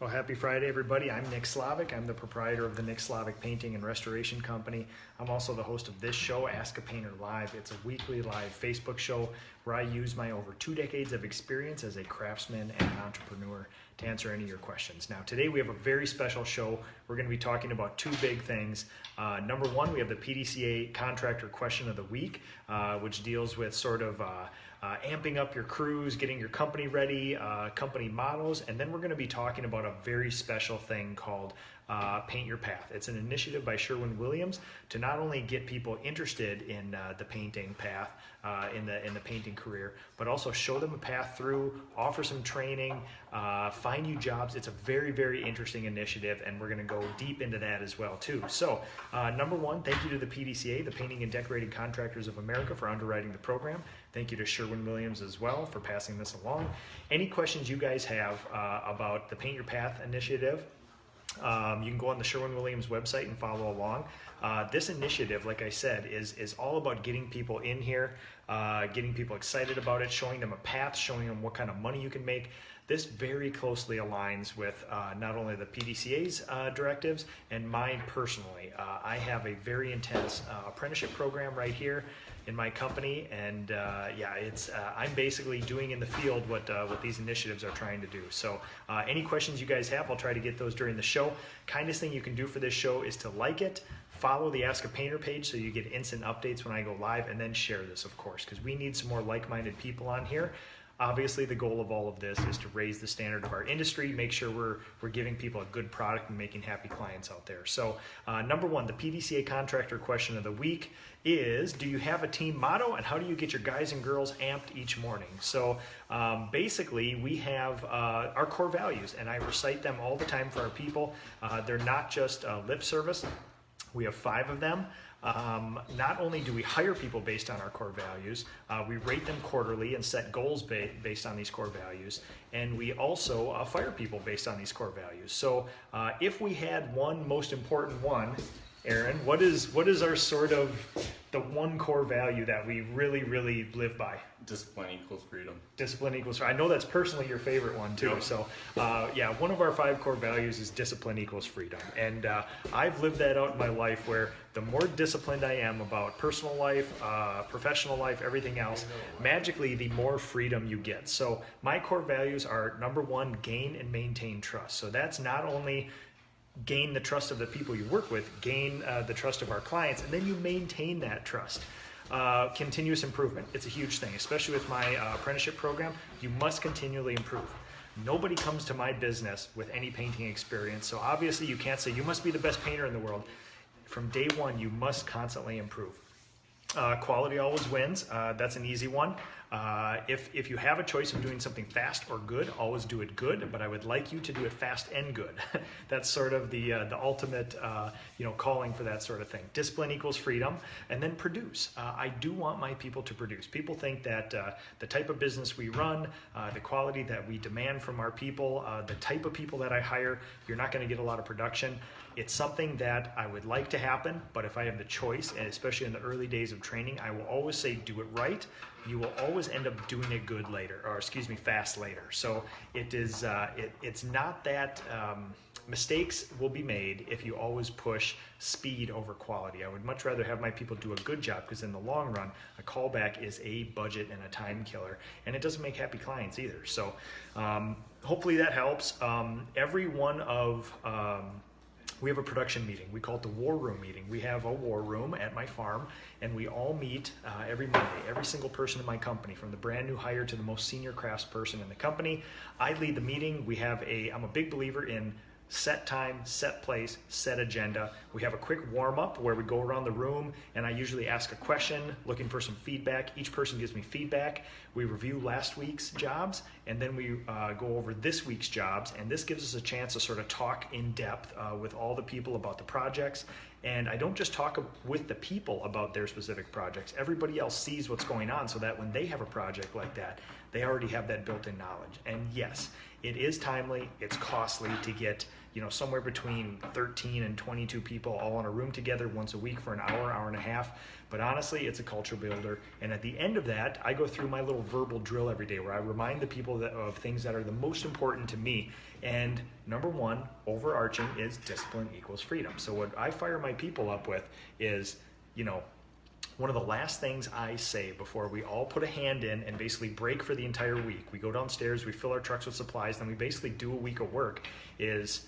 Well, happy Friday, everybody. I'm Nick Slavic. I'm the proprietor of the Nick Slavic Painting and Restoration Company. I'm also the host of this show, Ask a Painter Live. It's a weekly live Facebook show where I use my over 2 decades of experience as a craftsman and an entrepreneur to answer any of your questions. Now, today we have a very special show. We're going to be talking about 2 big things. Number one, we have the PDCA Contractor Question of the Week, which deals with sort of amping up your crews, getting your company ready, company mottos, and then we're going to be talking about a very special thing called Paint Your Path. It's an initiative by Sherwin to not only get people interested in the painting path, in the painting career, but also show them a path through, offer some training, find you jobs. It's a very, very interesting initiative, and we're going to go deep into that as well too. So, number one, thank you to the PDCA, the Painting and Decorating Contractors of America, for underwriting the program. Thank you to Sherwin-Williams as well for passing this along. Any questions you guys have about the Paint Your Path initiative, you can go on the Sherwin-Williams website and follow along. This initiative, like I said, is all about getting people in here, getting people excited about it, showing them a path, showing them what kind of money you can make. This very closely aligns with not only the PDCA's directives and mine personally. I have a very intense apprenticeship program right here in my company, and yeah, it's I'm basically doing in the field what these initiatives are trying to do. So any questions you guys have, I'll try to get those during the show. Kindest thing you can do for this show is to like it, follow the Ask a Painter page so you get instant updates when I go live, and then share this, of course, because we need some more like-minded people on here. Obviously, the goal of all of this is to raise the standard of our industry, make sure we're giving people a good product and making happy clients out there. So number one, the PDCA Contractor Question of the Week is, do you have a team motto, and how do you get your guys and girls amped each morning? So basically, we have our core values, and I recite them all the time for our people. They're not just lip service. We have 5 of them. Not only do we hire people based on our core values, we rate them quarterly and set goals based on these core values, and we also fire people based on these core values. So if we had one most important one, Aaron, what is our sort of the one core value that we really, really live by? Discipline equals freedom. Discipline equals, I know that's personally your favorite one too. Yep. So yeah, one of our 5 core values is discipline equals freedom. And I've lived that out in my life, where the more disciplined I am about personal life, professional life, everything else, magically the more freedom you get. So my core values are, number one, gain and maintain trust. So that's not only gain the trust of the people you work with, gain the trust of our clients, and then you maintain that trust. Continuous improvement, it's a huge thing, especially with my apprenticeship program. You must continually improve. Nobody comes to my business with any painting experience, so obviously you can't say you must be the best painter in the world. From day one, you must constantly improve. Quality always wins. That's an easy one. If you have a choice of doing something fast or good, always do it good, but I would like you to do it fast and good. That's sort of the ultimate calling for that sort of thing. Discipline equals freedom, and then produce. I do want my people to produce. People think that the type of business we run, the quality that we demand from our people, the type of people that I hire, you're not going to get a lot of production. It's something that I would like to happen, but if I have the choice, and especially in the early days of training, I will always say do it right. You will always end up doing it good later, or fast later. So it is, it's not that mistakes will be made if you always push speed over quality. I would much rather have my people do a good job, because in the long run, a callback is a budget and a time killer, and it doesn't make happy clients either. So hopefully that helps. Every one of we have a production meeting. We call it the war room meeting. We have a war room at my farm, and we all meet every Monday. Every single person in my company, from the brand new hire to the most senior craftsperson in the company. I lead the meeting. I'm a big believer in set time, set place, set agenda. We have a quick warm-up where we go around the room, and I usually ask a question looking for some feedback. Each person gives me feedback. We review last week's jobs, and then we go over this week's jobs, and this gives us a chance to sort of talk in depth with all the people about the projects. And I don't just talk with the people about their specific projects. Everybody else sees what's going on, so that when they have a project like that, they already have that built-in knowledge. And yes, it is timely, it's costly to get somewhere between 13 and 22 people all in a room together once a week for an hour, hour and a half. But honestly, it's a culture builder. And at the end of that, I go through my little verbal drill every day where I remind the people of things that are the most important to me. And number one, overarching, is discipline equals freedom. So what I fire my people up with is, one of the last things I say before we all put a hand in and basically break for the entire week, we go downstairs, we fill our trucks with supplies, then we basically do a week of work, is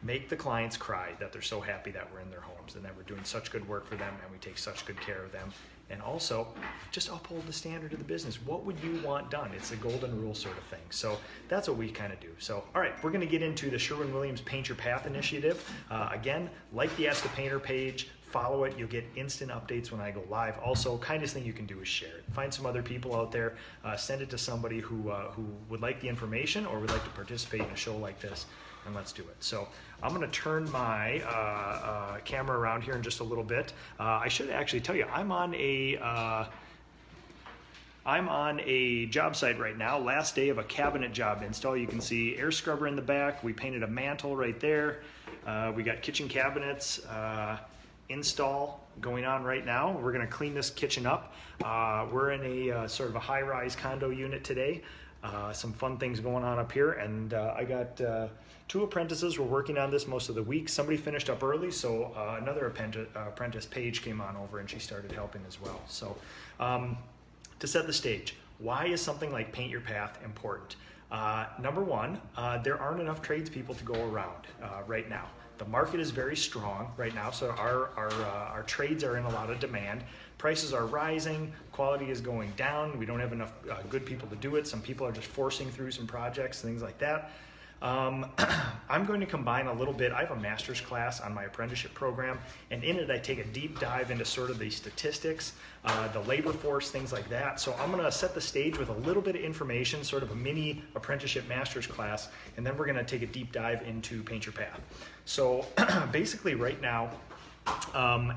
make the clients cry that they're so happy that we're in their homes and that we're doing such good work for them and we take such good care of them. And also, just uphold the standard of the business. What would you want done? It's a golden rule sort of thing. So that's what we kind of do. So, all right, we're going to get into the Sherwin-Williams Paint Your Path initiative. Again, like the Ask a Painter page, follow it. You'll get instant updates when I go live. Also, kindest thing you can do is share it. Find some other people out there. Send it to somebody who would like the information or would like to participate in a show like this, and let's do it. So I'm going to turn my camera around here in just a little bit. I should actually tell you, I'm on a job site right now, last day of a cabinet job install. You can see air scrubber in the back. We painted a mantle right there. We got kitchen cabinets install going on right now. We're going to clean this kitchen up. We're in a sort of a high-rise condo unit today. Some fun things going on up here, and I got 2 apprentices were working on this most of the week. Somebody finished up early, so another apprentice, Paige, came on over and she started helping as well. So to set the stage, why is something like Paint Your Path important? Number one, there aren't enough tradespeople to go around right now. The market is very strong right now, so our trades are in a lot of demand. Prices are rising, quality is going down. We don't have enough good people to do it. Some people are just forcing through some projects, things like that. I'm going to combine a little bit. I have a master's class on my apprenticeship program, and in it I take a deep dive into sort of the statistics, the labor force, things like that. So I'm going to set the stage with a little bit of information, sort of a mini apprenticeship master's class, and then we're going to take a deep dive into Paint Your Path. So basically right now,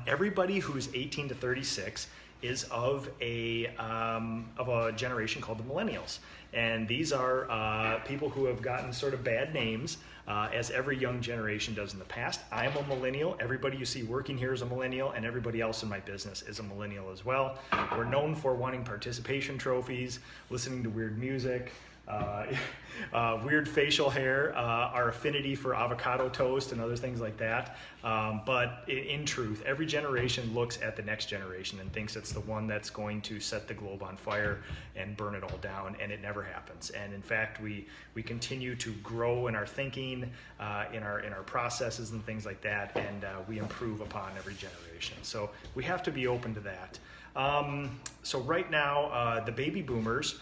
everybody who's 18 to 36 is of a generation called the Millennials. And these are people who have gotten sort of bad names, as every young generation does in the past. I am a millennial. Everybody you see working here is a millennial, and everybody else in my business is a millennial as well. We're known for wanting participation trophies, listening to weird music, weird facial hair, our affinity for avocado toast and other things like that. But in truth, every generation looks at the next generation and thinks it's the one that's going to set the globe on fire and burn it all down, and it never happens. And in fact, we continue to grow in our thinking, in our processes and things like that, and we improve upon every generation. So we have to be open to that. So right now, the baby boomers,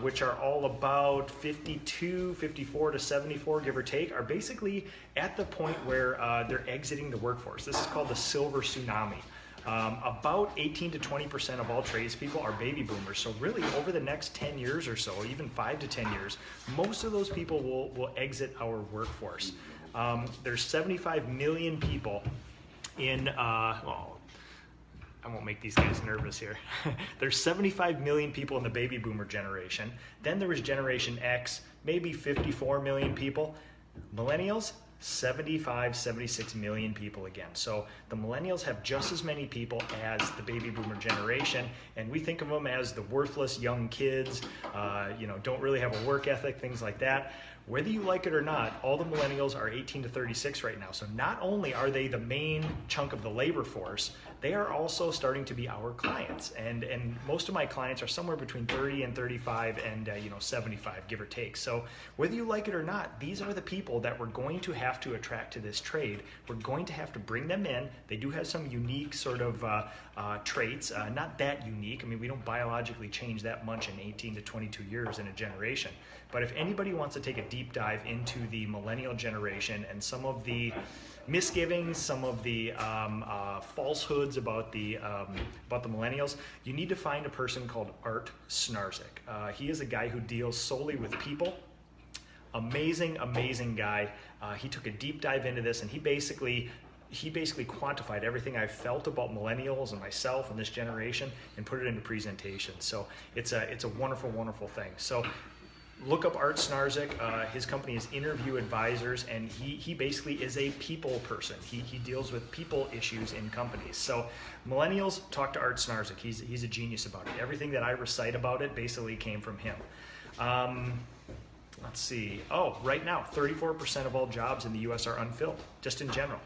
which are all about 54 to 74, give or take, are basically at the point where they're exiting the workforce. This is called the silver tsunami. About 18 to 20% of all tradespeople are baby boomers. So really, over the next 10 years or so, even 5 to 10 years, most of those people will exit our workforce. There's 75 million people in, I won't make these guys nervous here. There's 75 million people in the baby boomer generation. Then there was Generation X, maybe 54 million people. Millennials, 76 million people again. So the millennials have just as many people as the baby boomer generation, and we think of them as the worthless young kids, don't really have a work ethic, things like that. Whether you like it or not, all the millennials are 18 to 36 right now. So not only are they the main chunk of the labor force, they are also starting to be our clients. And most of my clients are somewhere between 30 and 35 and 75, give or take. So whether you like it or not, these are the people that we're going to have to attract to this trade. We're going to have to bring them in. They do have some unique sort of traits, not that unique. I mean, we don't biologically change that much in 18 to 22 years in a generation. But if anybody wants to take a deep dive into the millennial generation and some of the misgivings, some of the falsehoods about the millennials, you need to find a person called Art Snarzik. He is a guy who deals solely with people. Amazing guy. He took a deep dive into this, and he basically he basically quantified everything I felt about millennials and myself and this generation and put it into presentation. So it's a wonderful, wonderful thing. So look up Art Snarzik. His company is Interview Advisors, and he basically is a people person. He deals with people issues in companies. So millennials, talk to Art Snarzik. He's a genius about it. Everything that I recite about it basically came from him. Let's see. Oh, right now, 34% of all jobs in the U.S. are unfilled, just in general.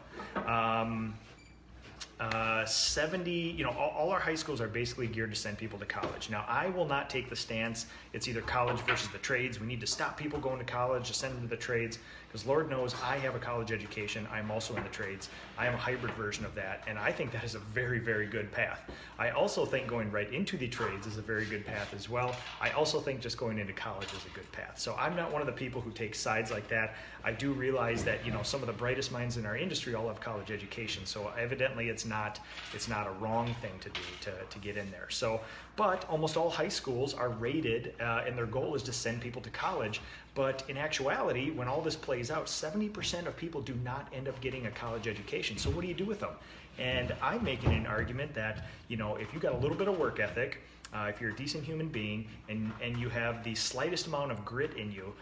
70, all our high schools are basically geared to send people to college. Now, I will not take the stance, it's either college versus the trades. We need to stop people going to college, to send them to the trades, because Lord knows I have a college education. I'm also in the trades. I am a hybrid version of that, and I think that is a very, very good path. I also think going right into the trades is a very good path as well. I also think just going into college is a good path. So I'm not one of the people who take sides like that. I do realize that, some of the brightest minds in our industry all have college education, so evidently it's not a wrong thing to do to get in there. So, but almost all high schools are rated, and their goal is to send people to college. But in actuality, when all this plays out, 70% of people do not end up getting a college education. So what do you do with them? And I'm making an argument that, if you got a little bit of work ethic, if you're a decent human being and you have the slightest amount of grit in you,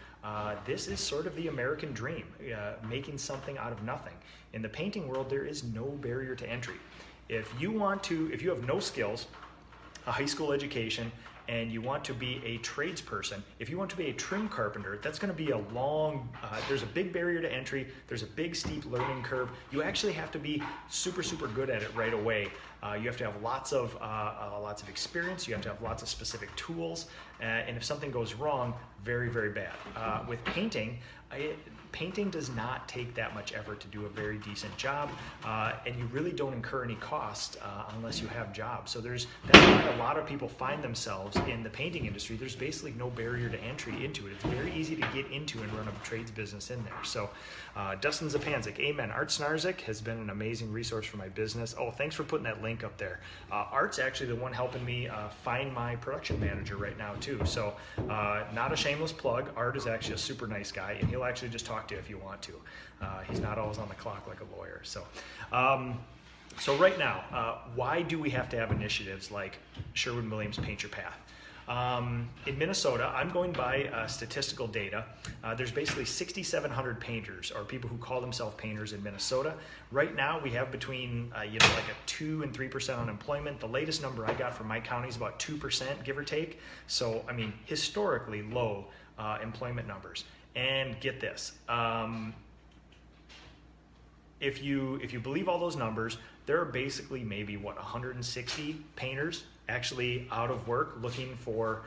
this is sort of the American dream, making something out of nothing. In the painting world, there is no barrier to entry. If you have no skills, a high school education, and you want to be a tradesperson, if you want to be a trim carpenter, that's going to be a long, there's a big barrier to entry, there's a big steep learning curve. You actually have to be super, super good at it right away. You have to have lots of experience, you have to have lots of specific tools, and if something goes wrong, very, very bad. With painting, painting does not take that much effort to do a very decent job, and you really don't incur any cost unless you have jobs. So that's why a lot of people find themselves in the painting industry. There's basically no barrier to entry into it. It's very easy to get into and run a trades business in there. So Dustin Zapanzik, amen. Art Snarzik has been an amazing resource for my business. Oh, thanks for putting that link up there. Art's actually the one helping me find my production manager right now too. So not a shameless plug. Art is actually a super nice guy, and he'll actually just talk to you if you want to. He's not always on the clock like a lawyer. So right now, why do we have to have initiatives like Sherwin-Williams Paint Your Path? In Minnesota, I'm going by statistical data. There's basically 6,700 painters, or people who call themselves painters in Minnesota. Right now, we have between like a 2 and 3% unemployment. The latest number I got from my county is about 2%, give or take. So, I mean, historically low employment numbers. And get this, if you believe all those numbers, there are basically maybe 160 painters actually out of work looking for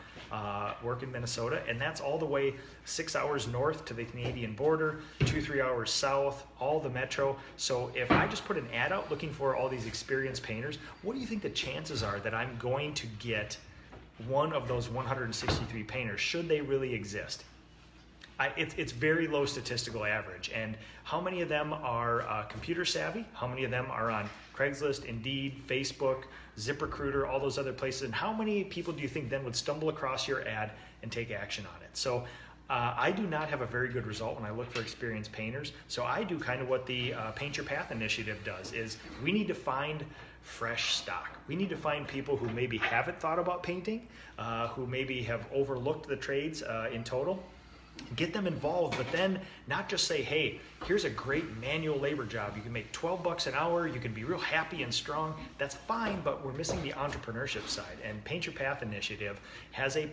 work in Minnesota, and that's all the way 6 hours north to the Canadian border, 2-3 hours south, all the metro. So if I just put an ad out looking for all these experienced painters, what do you think the chances are that I'm going to get one of those 163 painters, should they really exist? It's very low statistical average. And how many of them are computer savvy? How many of them are on Craigslist, Indeed, Facebook, ZipRecruiter, all those other places? And how many people do you think then would stumble across your ad and take action on it? So I do not have a very good result when I look for experienced painters. So I do kind of what the Paint Your Path initiative does, is we need to find fresh stock. We need to find people who maybe haven't thought about painting, who maybe have overlooked the trades in total. Get them involved, but then not just say, hey, here's a great manual labor job. You can make $12 an hour. You can be real happy and strong. That's fine, but we're missing the entrepreneurship side. And Paint Your Path initiative has a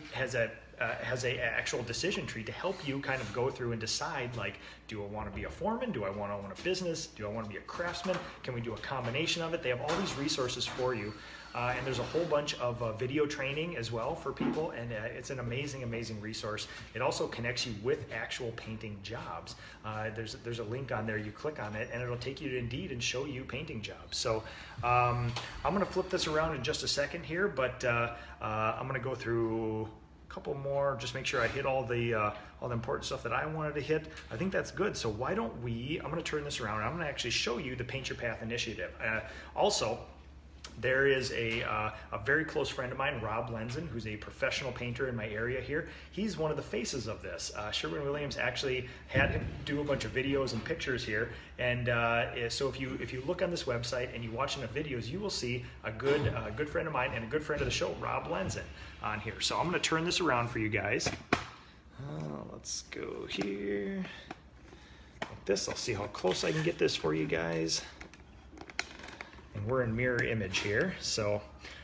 actual decision tree to help you kind of go through and decide, like, do I want to be a foreman? Do I want to own a business? Do I want to be a craftsman? Can we do a combination of it? They have all these resources for you. And there's a whole bunch of video training as well for people, and it's an amazing, amazing resource. It also connects you with actual painting jobs. There's a link on there, you click on it, and it'll take you to Indeed and show you painting jobs. So I'm gonna flip this around in just a second here, but I'm gonna go through a couple more, just make sure I hit all the important stuff that I wanted to hit. I think that's good. So why don't I'm gonna turn this around, and I'm gonna actually show you the Paint Your Path initiative. Also, There is a very close friend of mine, Rob Lenzen, who's a professional painter in my area here. He's one of the faces of this. Sherwin-Williams actually had him do a bunch of videos and pictures here. And so if you look on this website and you watch enough videos, you will see a good friend of mine and a good friend of the show, Rob Lenzen, on here. So I'm going to turn this around for you guys. Let's go here. Like this. I'll see how close I can get this for you guys. And we're in mirror image here. So,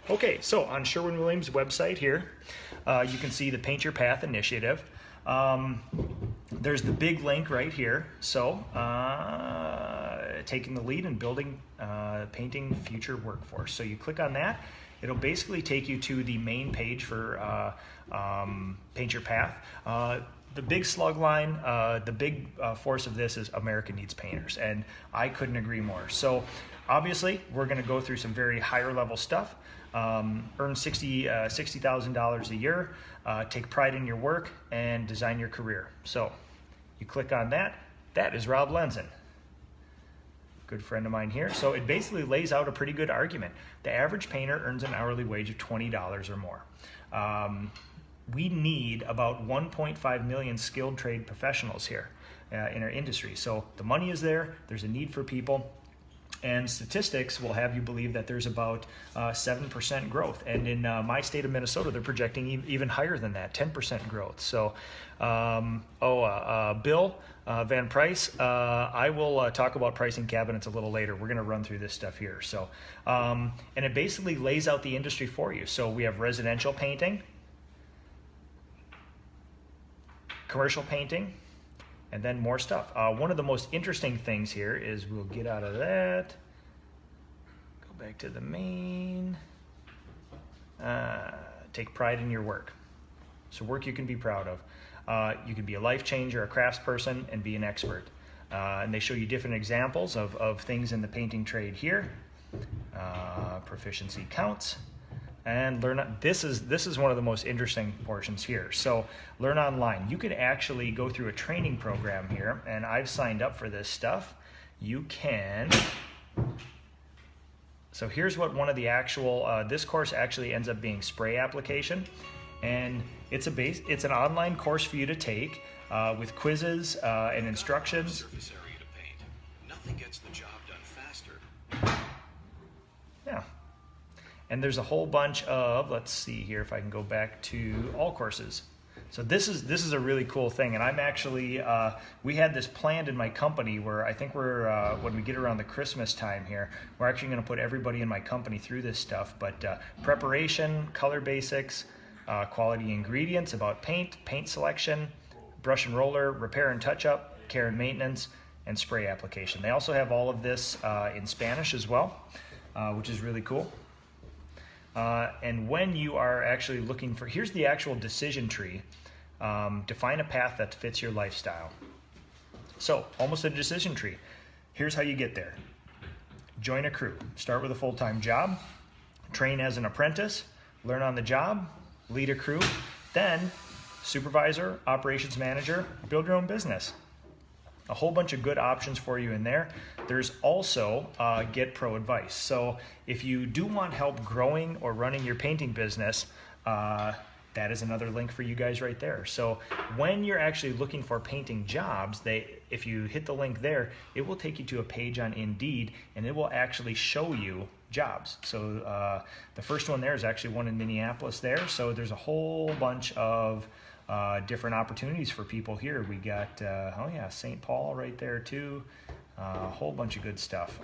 okay, so on Sherwin-Williams' website here, you can see the Paint Your Path initiative. There's the big link right here. So, taking the lead in building, painting future workforce. So you click on that. It'll basically take you to the main page for Paint Your Path. The big slug line, the big force of this is America needs painters, and I couldn't agree more. So obviously, we're going to go through some very higher level stuff. Earn $60,000 a year, take pride in your work, and design your career. So you click on that. That is Rob Lenzen, good friend of mine here. So it basically lays out a pretty good argument. The average painter earns an hourly wage of $20 or more. We need about 1.5 million skilled trade professionals here in our industry. So the money is there. There's a need for people. And statistics will have you believe that there's about 7% growth. And in my state of Minnesota, they're projecting even higher than that, 10% growth. So, Bill Van Price, I will talk about pricing cabinets a little later. We're going to run through this stuff here. So, and it basically lays out the industry for you. So we have residential painting, commercial painting, and then more stuff. One of the most interesting things here is we'll get out of that, go back to the main, take pride in your work. So work you can be proud of. You can be a life changer, a craftsperson, and be an expert. And they show you different examples of things in the painting trade here. Proficiency counts. And this is one of the most interesting portions here. So learn online. You could actually go through a training program here, and I've signed up for this stuff. You can. So here's what one of the actual, this course actually ends up being spray application. And it's an online course for you to take with quizzes and instructions. Surface area to paint. Nothing gets the job done faster. Yeah. And there's a whole bunch of, let's see here if I can go back to all courses. So this is a really cool thing, and I'm actually, we had this planned in my company where I think we're, when we get around the Christmas time here, we're actually going to put everybody in my company through this stuff. But preparation, color basics, quality ingredients about paint selection, brush and roller, repair and touch-up, care and maintenance, and spray application. They also have all of this in Spanish as well, which is really cool. And when you are actually looking for, here's the actual decision tree. Define a path that fits your lifestyle. So, almost a decision tree. Here's how you get there. Join a crew. Start with a full-time job. Train as an apprentice. Learn on the job. Lead a crew. Then, supervisor, operations manager, build your own business. A whole bunch of good options for you in there. There's also Get Pro Advice. So if you do want help growing or running your painting business, that is another link for you guys right there. So when you're actually looking for painting jobs, if you hit the link there, it will take you to a page on Indeed, and it will actually show you jobs. So the first one there is actually one in Minneapolis there. So there's a whole bunch of different opportunities for people here. We got, St. Paul right there too. A whole bunch of good stuff.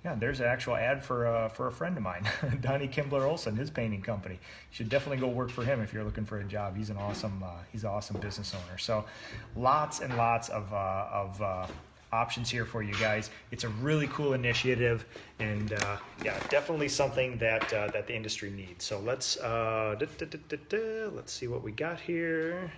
Yeah, there's an actual ad for a friend of mine, Donnie Kimbler Olson, his painting company. You should definitely go work for him if you're looking for a job. He's an awesome business owner. So lots and lots of options here for you guys. It's a really cool initiative, and yeah, definitely something that the industry needs. So let's see what we got here.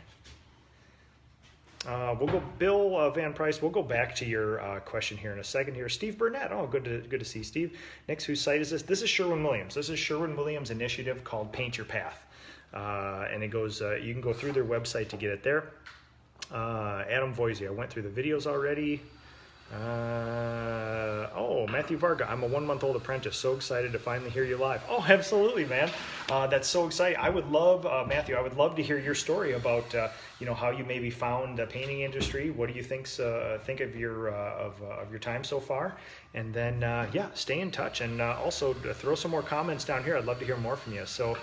We'll go, Bill Van Price. We'll go back to your question here in a second. Here, Steve Burnett. Oh, good to see Steve. Next, whose site is this? This is Sherwin-Williams. This is Sherwin-Williams' initiative called Paint Your Path, and it goes. You can go through their website to get it there. Adam Voisey. I went through the videos already. Oh, Matthew Varga, I'm a 1-month-old apprentice. So excited to finally hear you live. Oh, absolutely, man. That's so exciting. I would love, Matthew, I would love to hear your story about, how you maybe found the painting industry. What do you think of your time so far? And then, stay in touch, and also throw some more comments down here. I'd love to hear more from you. So,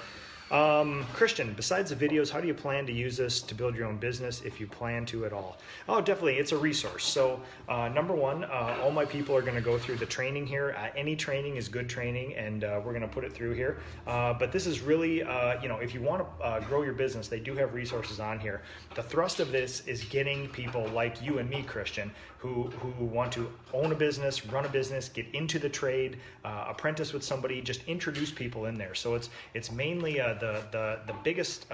Christian, besides the videos, how do you plan to use this to build your own business, if you plan to at all? Oh, definitely, it's a resource. So number one, all my people are going to go through the training here. Any training is good training, and we're going to put it through here. But this is really, if you want to grow your business, they do have resources on here. The thrust of this is getting people like you and me, Christian, who want to own a business, run a business, get into the trade, apprentice with somebody, just introduce people in there. So it's mainly the biggest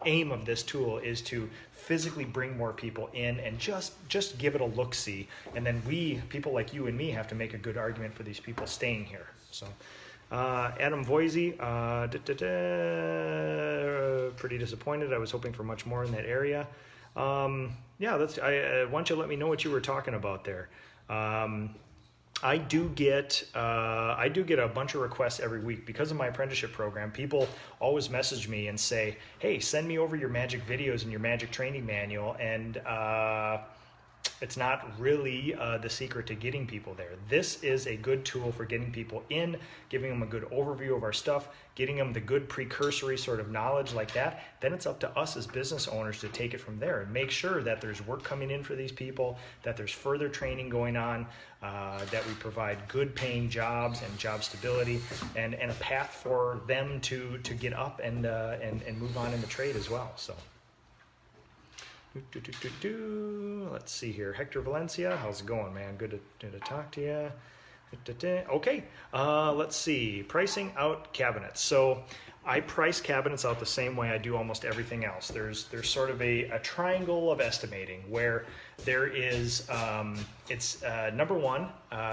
aim of this tool is to physically bring more people in and just give it a look-see. And then people like you and me, have to make a good argument for these people staying here. So Adam Voisey, pretty disappointed. I was hoping for much more in that area. Why don't you let me know what you were talking about there? I do get a bunch of requests every week because of my apprenticeship program. People always message me and say, "Hey, send me over your magic videos and your magic training manual." And it's not really the secret to getting people there. This is a good tool for getting people in, giving them a good overview of our stuff, getting them the good precursory sort of knowledge like that. Then it's up to us as business owners to take it from there and make sure that there's work coming in for these people, that there's further training going on, that we provide good paying jobs and job stability, and a path for them to get up and move on in the trade as well. So. Let's see here. Hector Valencia, how's it going, man? Good to talk to you. Okay, let's see. Pricing out cabinets. So I price cabinets out the same way I do almost everything else. There's sort of a triangle of estimating where there is, number one,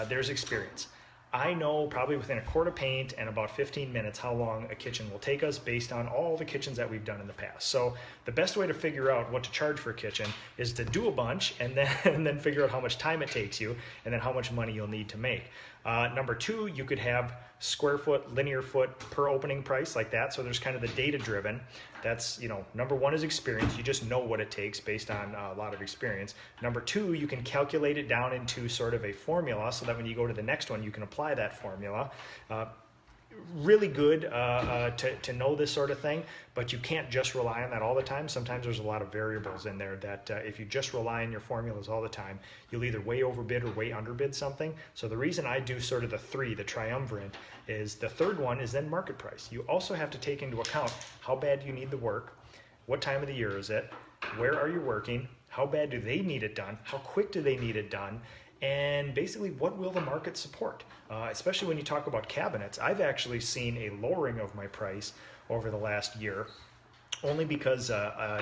there's experience. I know probably within a quart of paint and about 15 minutes how long a kitchen will take us based on all the kitchens that we've done in the past. So the best way to figure out what to charge for a kitchen is to do a bunch and then figure out how much time it takes you and then how much money you'll need to make. Number two, you could have square foot, linear foot per opening price like that. So there's kind of the data driven. That's, number one is experience. You just know what it takes based on a lot of experience. Number two, you can calculate it down into sort of a formula so that when you go to the next one, you can apply that formula. Really good to know this sort of thing, but you can't just rely on that all the time. Sometimes there's a lot of variables in there that if you just rely on your formulas all the time, you'll either way overbid or way underbid something. So the reason I do sort of the triumvirate, is the third one is then market price. You also have to take into account how bad you need the work, what time of the year is it, where are you working, how bad do they need it done, how quick do they need it done, and basically what will the market support. Especially when you talk about cabinets, I've actually seen a lowering of my price over the last year, only because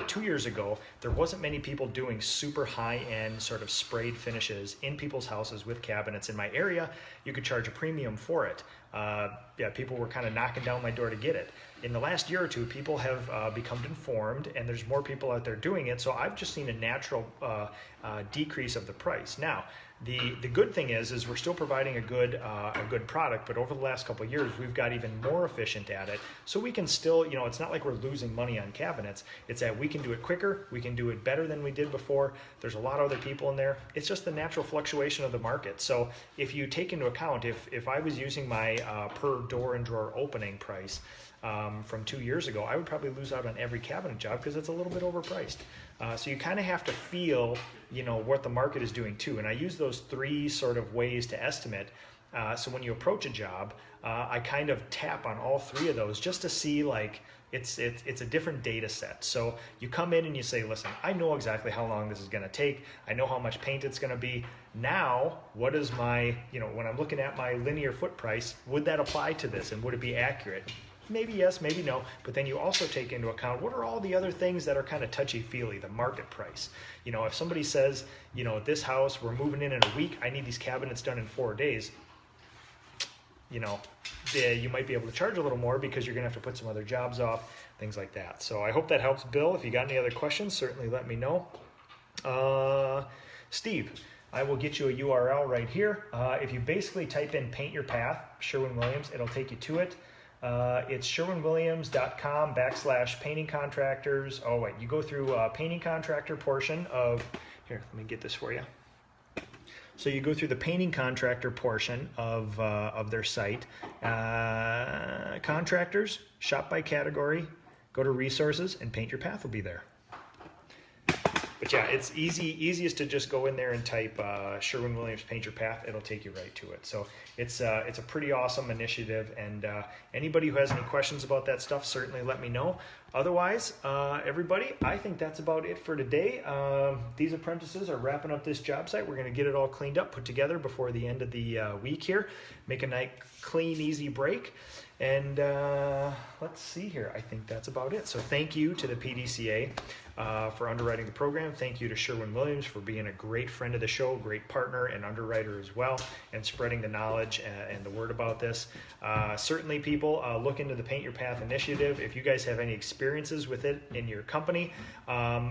2 years ago, there wasn't many people doing super high-end sort of sprayed finishes in people's houses with cabinets. In my area, you could charge a premium for it. People were kind of knocking down my door to get it. In the last year or two, people have become informed, and there's more people out there doing it, so I've just seen a natural decrease of the price. Now, the good thing is we're still providing a good product, but over the last couple of years, we've got even more efficient at it. So we can still, it's not like we're losing money on cabinets. It's that we can do it quicker, we can do it better than we did before. There's a lot of other people in there. It's just the natural fluctuation of the market. So if you take into account, if I was using my per door and drawer opening price from 2 years ago, I would probably lose out on every cabinet job because it's a little bit overpriced. So you kind of have to feel, what the market is doing too. And I use those three sort of ways to estimate. So when you approach a job, I kind of tap on all three of those just to see it's a different data set. So you come in and you say, listen, I know exactly how long this is going to take. I know how much paint it's going to be. Now, what is my, when I'm looking at my linear foot price, would that apply to this and would it be accurate? Maybe yes, maybe no, but then you also take into account what are all the other things that are kind of touchy-feely, the market price. If somebody says, this house, we're moving in a week, I need these cabinets done in 4 days, you might be able to charge a little more because you're gonna have to put some other jobs off, things like that. So I hope that helps, Bill. If you got any other questions, certainly let me know. Steve, I will get you a URL right here. If you basically type in Paint Your Path, Sherwin Williams, it'll take you to it. It's sherwinwilliams.com/painting contractors. Oh wait, you go through painting contractor portion of, here, let me get this for you. So you go through the painting contractor portion of their site. Contractors, shop by category, go to resources, and Paint Your Path will be there. But yeah, it's easiest to just go in there and type Sherwin Williams Paint Your Path. It'll take you right to it. So it's a pretty awesome initiative, and anybody who has any questions about that stuff, certainly let me know. Otherwise, everybody, I think that's about it for today. These apprentices are wrapping up this job site. We're going to get it all cleaned up, put together before the end of the week here. Make a nice, clean, easy break. And let's see here. I think that's about it. So thank you to the PDCA for underwriting the program. Thank you to Sherwin Williams for being a great friend of the show, great partner and underwriter as well, and spreading the knowledge and the word about this. Certainly, people, look into the Paint Your Path initiative. If you guys have any experiences with it in your company,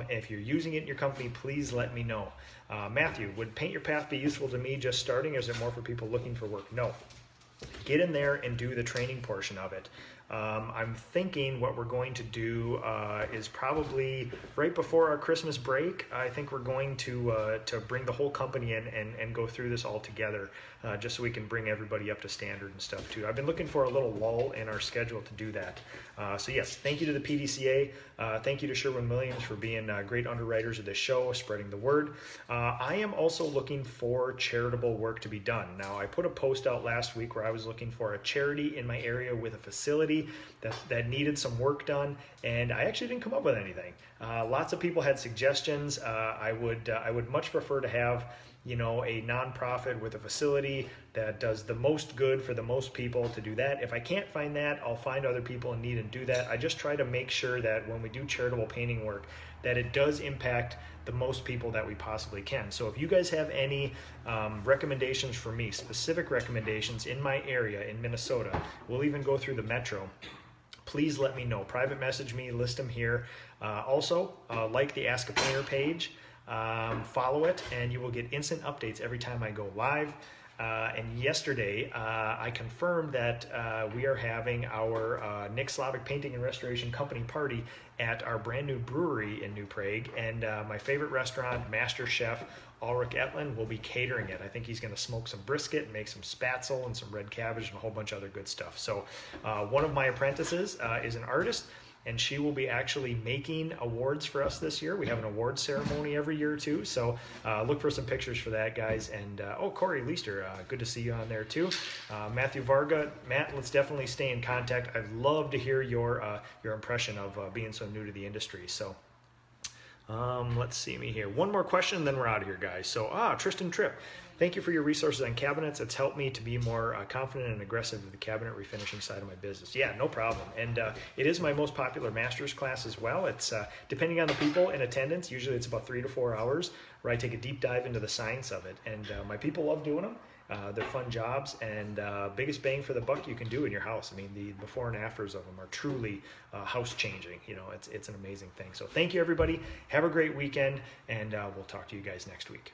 if you're using it in your company, please let me know. Matthew, would Paint Your Path be useful to me just starting, or is it more for people looking for work? No. Get in there and do the training portion of it. I'm thinking what we're going to do is probably right before our Christmas break. I think we're going to bring the whole company in and go through this all together, just so we can bring everybody up to standard and stuff too. I've been looking for a little lull in our schedule to do that. So yes, thank you to the PDCA. Thank you to Sherwin Williams for being great underwriters of this show, spreading the word. I am also looking for charitable work to be done. Now, I put a post out last week where I was looking for a charity in my area with a facility that needed some work done, and I actually didn't come up with anything. Lots of people had suggestions. I would much prefer to have, you know, a nonprofit with a facility that does the most good for the most people to do that. If I can't find that, I'll find other people in need and do that. I just try to make sure that when we do charitable painting work, that it does impact the most people that we possibly can. So if you guys have any recommendations for me, specific recommendations in my area in Minnesota, we'll even go through the metro, please let me know. Private message me, list them here. Also, like the Ask a Painter page, follow it, and you will get instant updates every time I go live. And yesterday, I confirmed that we are having our Nick Slavic Painting and Restoration Company party at our brand new brewery in New Prague. And my favorite restaurant, Master Chef Ulrich Etlin, will be catering it. I think he's going to smoke some brisket and make some spatzel and some red cabbage and a whole bunch of other good stuff. So one of my apprentices is an artist, and she will be actually making awards for us this year. We have an awards ceremony every year too, so look for some pictures for that, guys. And oh, Corey Leister, good to see you on there too. Matthew Varga, Matt, let's definitely stay in contact. I'd love to hear your impression of being so new to the industry. So let's see me here. One more question, then we're out of here, guys. So Tristan Tripp, thank you for your resources on cabinets. It's helped me to be more confident and aggressive in the cabinet refinishing side of my business. Yeah, no problem. And it is my most popular master's class as well. It's depending on the people in attendance, usually it's about 3 to 4 hours where I take a deep dive into the science of it. And my people love doing them. They're fun jobs, and biggest bang for the buck you can do in your house. I mean, the before and afters of them are truly house changing. You know, it's an amazing thing. So thank you, everybody. Have a great weekend, and we'll talk to you guys next week.